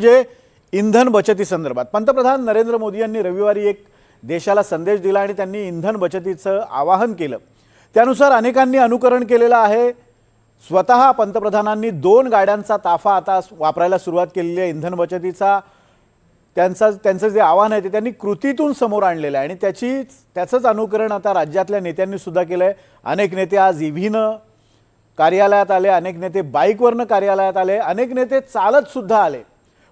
म्हणजे इंधन बचती संदर्भात पंतप्रधान नरेंद्र मोदी यांनी रविवारी एक देशाला संदेश दिला आणि त्यांनी इंधन बचतीचं आवाहन केलं। त्यानुसार अनेकांनी अनुकरण केलेलं आहे। स्वतः पंतप्रधानांनी 2 गाड्यांचा ताफा आता वापरायला सुरुवात केलेली आहे। इंधन बचतीचा त्यांचं जे आवाहन आहे ते त्यांनी कृतीतून समोर आणलेलं आहे आणि त्याचंच अनुकरण आता राज्यातल्या नेत्यांनी सुद्धा केलं आहे। अनेक नेते आज ईव्हीनं कार्यालयात आले, अनेक नेते बाईकवरनं कार्यालयात आले, अनेक नेते चालत सुद्धा आले।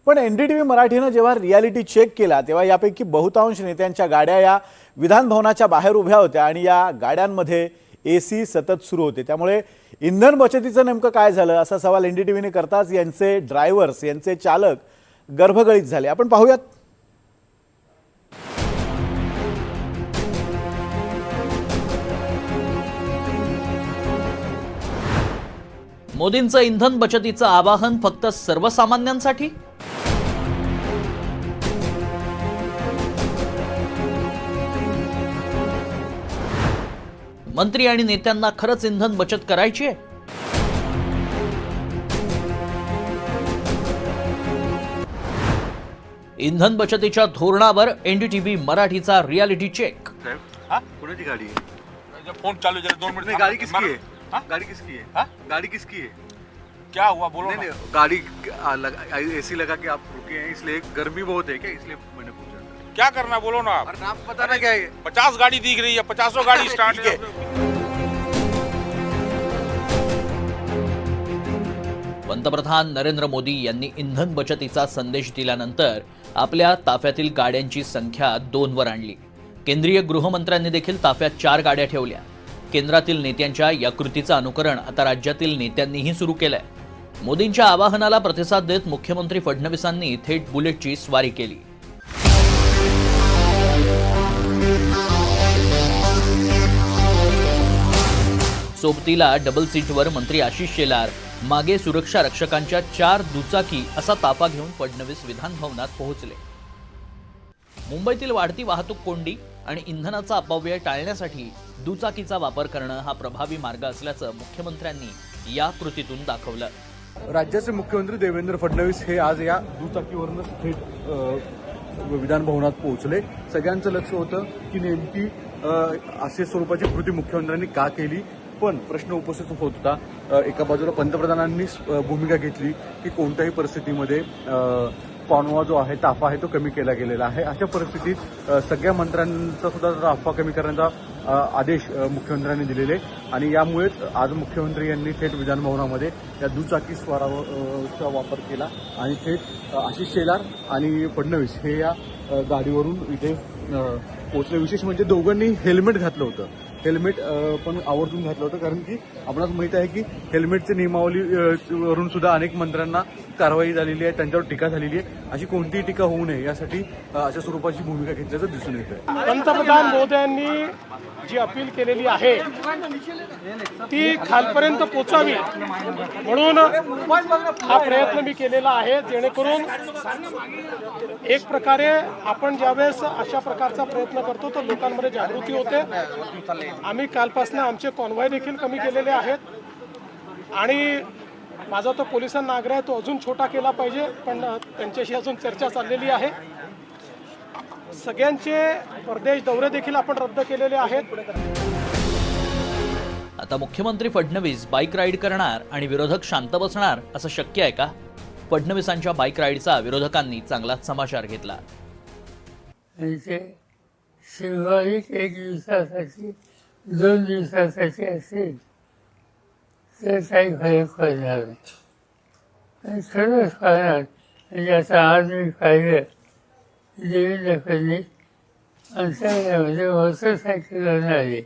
पण एनडीटीव्ही मराठीनं जेव्हा रियालिटी चेक केला तेव्हा यापैकी बहुतांश नेत्यांच्या गाड्या या विधान भवनाच्या बाहेर उभ्या होत्या आणि या गाड्यांमध्ये एसी सतत सुरू होते। त्यामुळे इंधन बचतीचं नेमकं काय झालं असा सवाल एनडीटीव्हीने करताच यांचे ड्रायव्हर्स, यांचे चालक गर्भगळीत झाले। आपण पाहूयात। मोदींचं इंधन बचतीचं आवाहन फक्त सर्वसामान्यांसाठी? मंत्री आणि नेत्यांना खरंच इंधन बचत करायची आहे? इंधन बचतीच्या धोरणावर एनडीटीव्ही मराठीचा रियालिटी चेक। कोणाची गाडी है? फोन चालू जरा 2 मिनट। गाड़ी किसकी है? गाड़ी किसकी है? गाड़ी किसकी है? क्या हुआ बोलो नहीं, गाड़ी एसी लगा के आप रुके हैं, इसलिए गर्मी बहुत है क्या, इसलिए मैंने पूछा। क्या करना बोलो ना। और नाम पता ना क्या है? 50 गाड़ी दिख रही है, 50 गाड़ी स्टार्ट है। पंतप्रधान नरेंद्र मोदी यांनी इंधन बचतीचा संदेश दिल्यानंतर आपल्या ताफ्यातील गाड्यांची संख्या 2 वर आणली। केंद्रीय गृहमंत्र्यांनी देखील ताफ्यात 4 गाड्या ठेवल्या। केंद्रातील नेत्यांच्या या कृतीचं अनुकरण आता राज्यातील नेत्यांनीही सुरू केलंय। मोदींच्या आवाहनाला प्रतिसाद देत मुख्यमंत्री फडणवीसांनी थेट बुलेटची स्वारी केली। सोबतीला डबल सीटवर मंत्री आशिष शेलार, मागे सुरक्षा रक्षकांच्या 4 दुचाकी असा ताफा घेऊन फडणवीस विधान भवनात पोहोचले। मुंबईतील वाढती वाहतूक कोंडी आणि इंधनाचा अपव्यय टाळण्यासाठी दुचाकीचा वापर करणं हा प्रभावी मार्ग असल्याचं मुख्यमंत्र्यांनी या कृतीतून दाखवलं। राज्याचे मुख्यमंत्री देवेंद्र फडणवीस हे आज या दुचाकीवरून थेट विधान भवनात पोहोचले। सगळ्यांचं लक्ष होतं की नेमकी अशा स्वरूपाची कृती मुख्यमंत्र्यांनी का केली, पण प्रश्न उपस्थित होत होता। एका बाजूला पंतप्रधानांनी भूमिका घेतली की कोणत्याही परिस्थितीमध्ये कॉन्वॉय जो आहे, ताफा आहे, तो कमी केला गेलेला आहे। अशा परिस्थितीत सगळ्या मंत्र्यांचा सुद्धा ताफा कमी करण्याचा आदेश मुख्यमंत्र्यांनी दिलेले आणि यामुळेच आज मुख्यमंत्री यांनी थेट विधान भवनामध्ये या दुचाकी स्वाराचा वापर केला आणि थेट आशिष शेलार आणि फडणवीस हे या गाडीवरून इथे पोहोचले। विशेष म्हणजे दोघांनी हेल्मेट घातलं होतं। हेल्मेट पण आवर्जून घातलं होतं, कारण की आपणास माहित आहे की हेल्मेटच्या नियमावली वरून सुद्धा अनेक मंत्र्यांना कारवाई झालेली आहे, त्यांच्यावर टीका झालेली आहे। अशी कोणतीही टीका होऊ नये यासाठी अशा स्वरूपाची भूमिका घेतल्याचं दिसून येतं। पंतप्रधान मोदयांनी जी अपील केलेली आहे ती खालपर्यंत पोचावी म्हणून हा प्रयत्न मी केलेला आहे, जेणेकरून एक प्रकारे आपण ज्यावेळेस अशा प्रकारचा प्रयत्न करतो तर लोकांमध्ये जागृती होते। आम्ही कालपासून आमचे कॉन्वॉय देखील कमी केलेले आहेत आणि माझा तो पोलिसांना आग्रह आहे तो अजून छोटा केला पाहिजे, पण त्यांच्याशी अजून चर्चा चाललेली आहे। सगळ्यांचे परदेश दौरे देखील आपण रद्द केलेले आहेत। आता मुख्यमंत्री फडणवीस बाईक राईड करणार आणि विरोधक शांत बसणार असं शक्य आहे का? फडणवीसांच्या बाईक राईडचा विरोधकांनी चांगलाच समाचार घेतला। सिंबॉलिक 1 दिवसासाठी 2 दिवसासाठी असेल तर काही फरक पडणार नाही, खरंच पडणार। म्हणजे आता आज मी पाहिलं देवेंद्र फडणवीस अंतराळामध्ये मोटरसायकलवरून आले,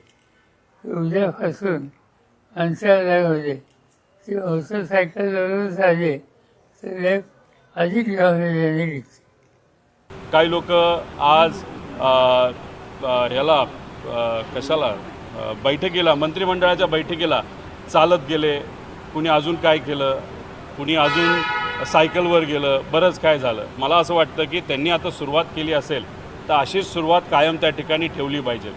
उद्यापासून अंतराळामध्ये ते मोटरसायकलवरूनच आले तर अधिक जबाबदारीने घेतली। काही लोक आज याला कशाला बैठकीला, मंत्रिमंडळाच्या बैठकीला चालत गेले, कुणी अजून काय केलं, कुणी अजून सायकलवर गेलं, बरंच काय झालं। मला असं वाटतं की त्यांनी आता सुरुवात केली असेल तर अशीच सुरुवात कायम त्या ठिकाणी ठेवली पाहिजे।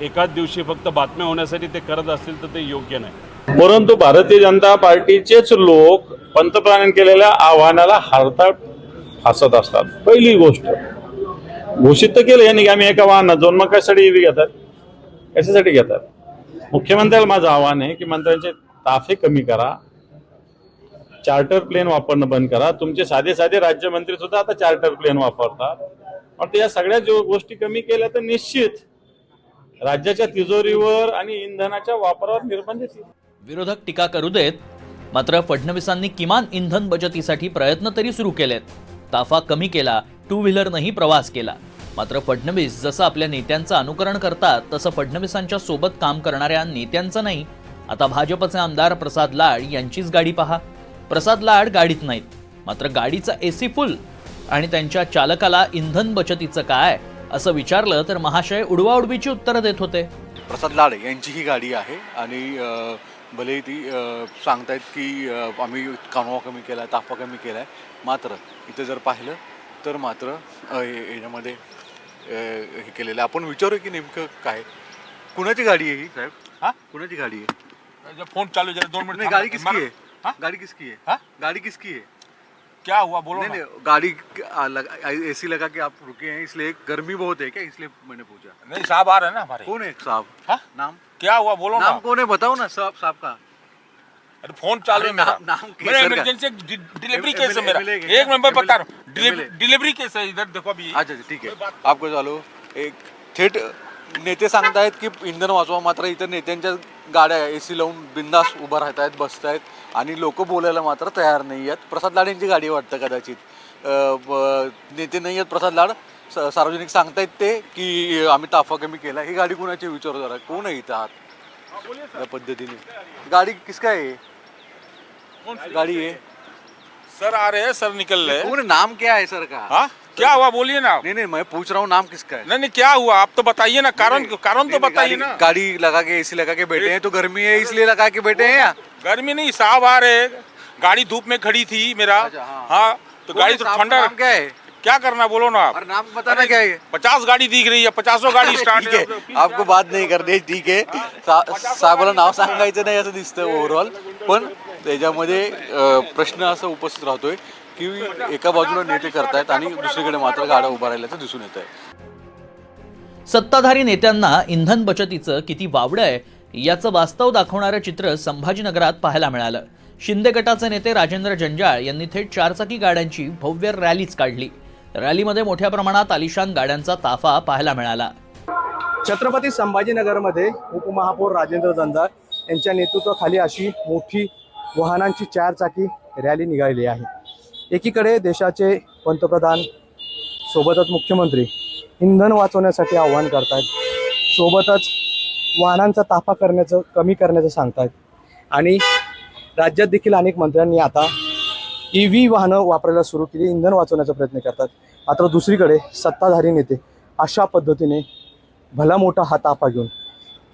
एकाच दिवशी फक्त बातम्या होण्यासाठी ते करत असतील तर ते योग्य नाही। परंतु भारतीय जनता पार्टीचेच लोक पंतप्रधानांनी केलेल्या आव्हानाला हरताळ हसत असतात. पहिली गोष्ट घोषित तर केलं यांनी की आम्ही एका वाहनात जाऊन मग कशासाठी ईव्ही घेतात, कशासाठी घेतात. मुख्यमंत्र्याला माझं आव्हान आहे की मंत्र्यांचे ताफे कमी करा, चार्टर प्लेन वापरणं बंद करा. तुमचे साधे साधे राज्यमंत्री सुद्धा आता चार्टर प्लेन वापरतात. आणि या सगळ्या गोष्टी कमी केल्या तर निश्चित राज्याच्या तिजोरीवर आणि इंधनाच्या वापरावर निर्बंध येतील. विरोधक टीका करू देत, मात्र फडणवीसांनी किमान इंधन बचतीसाठी प्रयत्न तरी सुरू केलेत. ताफा कमी केला, टू व्हीलरनंही प्रवास केला. मात्र फडणवीस जसं आपल्या नेत्यांचं अनुकरण करतात तसं फडणवीसांच्या सोबत काम करणाऱ्या नेत्यांचं नाही. आता भाजपचे आमदार प्रसाद लाड यांचीच गाडी पहा. प्रसाद लाड गाडीत नाहीत, मात्र गाडीचा एसी फुल आणि त्यांच्या चालकाला इंधन बचतीचं काय असं विचारलं तर महाशय उडवाउडवीची उत्तरं देत होते. प्रसाद लाड यांची ही गाडी आहे आणि भले ती सांगतायत की आम्ही कानवा कमी केला, ताफा कमी केला आहे, मात्र इथं जर पाहिलं तर मात्र याच्यामध्ये हे केलेलं आहे. आपण विचारू की नेमकं काय, कुणाची गाडी आहे ही साहेब? हाँ? कुणाची गाडी आहे? जब फोन चालू जरा 2 मिनट नहीं, गाड़ी किसकी है? हाँ? गाड़ी किसकी है? हाँ? गाड़ी किसकी है? क्या हुआ बोलो नहीं ना। नहीं, गाड़ी एसी लगा के आप रुके हैं, इसलिए गर्मी बहुत है क्या, इसलिए मैंने पूछा. नहीं साहब आ रहे हैं ना हमारे। कौन है साहब? हाँ? नाम क्या हुआ बोलो ना। नाम कौन है बताओ ना साहब, साहब का. अरे फोन चालू है अरे मेरा। नाम केसर मेरा का। इमरजेंसी डिलीवरी केस है मेरा। MLA के एक नंबर बता रहा हूँ, MLA डिलीवरी केस है इधर देखो अभी। अच्छा ठीक आहे. आपको चालू एक थेट नेते सांगतायत की इंधन वाचवा, मात्र इतर नेत्यांच्या गाड्या एसी लावून बिंदास उभं राहतायत, बसतायत आणि लोक बोलायला मात्र तयार नाही आहेत. प्रसाद लाड यांची गाडी वाटतं कदाचित. नेते नाही आहेत प्रसाद लाड, सार्वजनिक सांगतायत ते की आम्ही ताफा कमी केला. ही गाडी कोणाची विचारू जरा, कोण आहे इथं आहात या पद्धतीने? गाडी किसका आहे? गाड़ी है सर आ रहे हैं, सर निकल रहे हैं। कौन है? नाम क्या है सर का? हाँ क्या हुआ बोलिए ना आप। नहीं नहीं, मैं पूछ रहा हूँ नाम किसका है. नहीं नहीं क्या हुआ आप तो बताइए ना, कारण तो बताइए ना। गाड़ी लगा के एसी लगा के बैठे हैं तो गर्मी है इसलिए लगा के बैठे हैं या? गर्मी नहीं, साहब आ रहे हैं, गाड़ी धूप में खड़ी थी मेरा। अच्छा, हाँ। हाँ तो गाड़ी तो साहब, ठंडा। नाम क्या है? क्या करना बोलो ना आप। और नाम बताना क्या है? 50 गाड़ी दिख रही है, 50 गाड़ी स्टार्ट ठीक आहे, आपको बात नाही करते, ठीक आहे. साहेबाला नाव सांगायचं नाही असं दिसतं ओव्हरऑल. पण त्याच्यामध्ये प्रश्न असा उपस्थित राहतोय की एका बाजूला नेते करतायत आणि दुसरीकडे मात्र गाड्या उभा राहिल्याचं दिसून येत आहे. सत्ताधारी नेत्यांना इंधन बचतीचं किती वावडं आहे याचं वास्तव दाखवणारं चित्र संभाजीनगरात पाहायला मिळालं. शिंदे गटाचे नेते राजेंद्र जंजाळ यांनी थेट चारचाकी गाड्यांची भव्य रॅलीच काढली. रॅलीमध्ये मोठ्या प्रमाणात आलिशान गाड्यांचा ताफा पाहायला मिळाला. छत्रपती संभाजीनगरमध्ये उपमहापौर राजेंद्र जंजाळ यांच्या नेतृत्वाखाली अशी मोठी वाहनांची चारचाकी रॅली निघालेली आहे. एकीकडे देशाचे पंतप्रधान सोबतच मुख्यमंत्री इंधन वाचवण्यासाठी आवाहन करतात, सोबतच वाहनांचा ताफा कमी करण्याचं सांगतात आणि राज्यात देखील अनेक मंत्र्यांनी आता EV वाहनं वापरायला सुरू केली, इंधन वाचवण्याचा प्रयत्न करतात. मात्र दुसरीकडे सत्ताधारी नेते अशा पद्धतीने भला मोठा हा ताफा घेऊन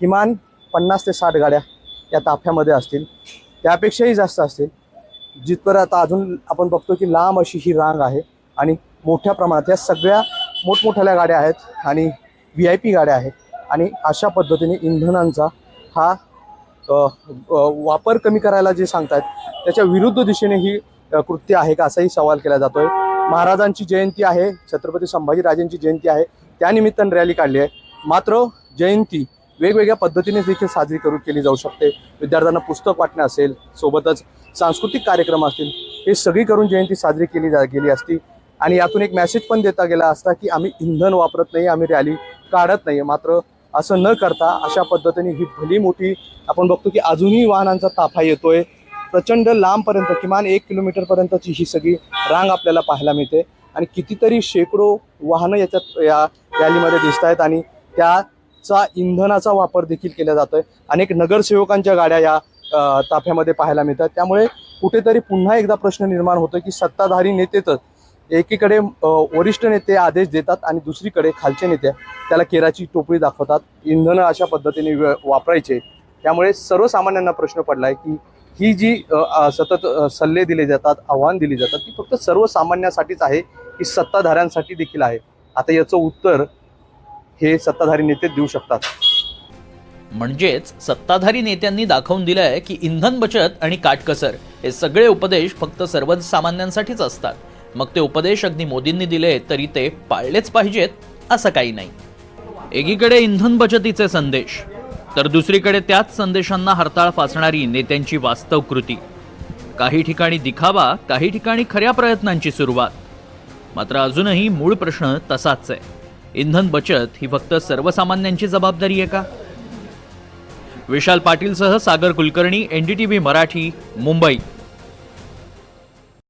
किमान 50 ते 60 गाड्या या ताफ्यामध्ये असतील, त्यापेक्षाही जास्त असतील. जिथपर आता अजून आपण बघतो की लांब अशी ही रांग आहे आणि मोठ्या प्रमाणात या सगळ्या मोठमोठ्या गाड्या आहेत आणि VIP गाड्या आहेत आणि अशा पद्धतीने इंधनांचा हा वापर कमी करायला जे सांगतायत त्याच्या विरुद्ध दिशेने ही कृत्य आहे का असाही सवाल केला जातोय. महाराजांची जयंती आहे, छत्रपती संभाजीराजेंची जयंती आहे, त्यानिमित्तानं रॅली काढली आहे. मात्र जयंती वेगवेगळ्या पद्धतीने देखील साजरी केली जाऊ शकते. विद्यार्थ्यांना पुस्तक वाटणे असेल, सोबतच सांस्कृतिक कार्यक्रम असतील, हे सगळी करून जयंती साजरी गेली असती आणि यातून एक मेसेज पण देता गेला असता की आम्ही इंधन वापरत नाही, आम्ही रॅली काढत नाही. मात्र असं न करता अशा पद्धतीने ही भली मोठी आपण बघतो की अजूनही वाहनांचा ताफा येतोय. प्रचंड लांबपर्यंत किमान 1 किलोमीटरपर्यंतची ही सगळी रांग आपल्याला पाहायला मिळते आणि कितीतरी शेकडो वाहनं या रॅलीमध्ये दिसत आहेत आणि त्याचा इंधनाचा वापर देखील केला जातोय. अनेक नगरसेवकांच्या गाड्या या ताफ्यामध्ये पाहायला मिळतात. त्यामुळे कुठेतरी पुन्हा एकदा प्रश्न निर्माण होतो की सत्ताधारी नेतेच एकीकडे वरिष्ठ नेते आदेश देतात आणि दुसरीकडे खालचे नेते त्याला केराची टोपली दाखवतात, इंधन अशा पद्धतीने वापरायचे. त्यामुळे सर्वसामान्यांना प्रश्न पडलाय की ही जी सतत सल्ले दिले जातात, आव्हान दिली जातात, ती फक्त सर्वसामान्यांसाठीच आहे की सत्ताधाऱ्यांसाठी देखील आहे. आता याचं उत्तर हे सत्ताधारी नेते देऊ शकतात. म्हणजेच सत्ताधारी नेत्यांनी दाखवून दिलंय की इंधन बचत आणि काटकसर हे सगळे उपदेश फक्त सर्वसामान्यांसाठीच असतात. मग ते उपदेश अगदी मोदींनी दिले तरी ते पाळलेच पाहिजेत असं काही नाही. एकीकडे इंधन बचतीचे संदेश, तर दुसरीकडे त्याच संदेशांना हरताळ फासणारी नेत्यांची वास्तव कृती. काही ठिकाणी दिखावा, काही ठिकाणी खऱ्या प्रयत्नांची सुरुवात. मात्र अजूनही मूळ प्रश्न तसाच आहे. इंधन बचत ही फक्त सर्वसामान्यांची जबाबदारी आहे का? विशाल पाटीलसह सागर कुलकर्णी, NDTV मराठी, मुंबई.